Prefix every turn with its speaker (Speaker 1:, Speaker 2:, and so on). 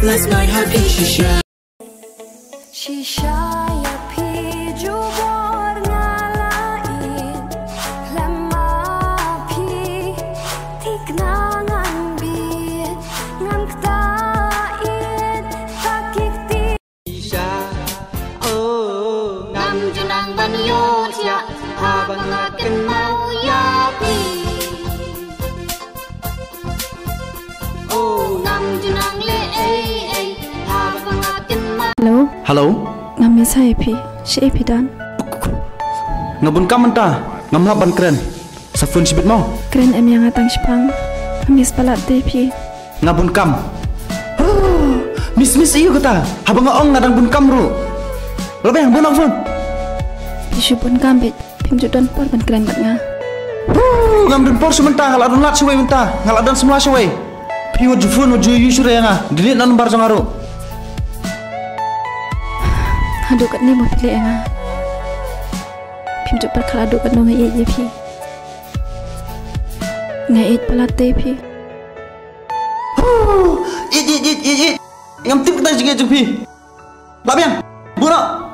Speaker 1: Let's my happy shisha.
Speaker 2: Shisha ya pi jubor ngalain lama pi tiknangan bit ngan ktain takik ti
Speaker 1: Shisha oh ngam junang ban yo tia ha bangaken mau ya pi oh ngam junang le
Speaker 3: Hello.
Speaker 4: Hello.
Speaker 3: Ngami saya pi, si pi dan.
Speaker 4: Ngabun kam mentah, ngamlap ban keren. Safun sibit mau.
Speaker 3: Keren em yang atang Jepang. Kami sepalat deh pi.
Speaker 4: Ngabun kam. Miss iyo kata. Habang ngaong ngadang bun kam ru. Lebih yang bunang fun.
Speaker 3: Bisu pun kambit. Pim judan por ban keren kat nga.
Speaker 4: Ngamdun por sementah ngaladun lat suwe mentah, ngaladun semua suwe. Piwo jufun uju yusure nga. Dilit nan bar sangaru.
Speaker 3: Aduk kat ni mau pilih nga. Pim jud perkara aduk kat nongai je pi. Ngai pelate pi.
Speaker 4: It. Ngam tip kita juga pi. Babiang. Burak.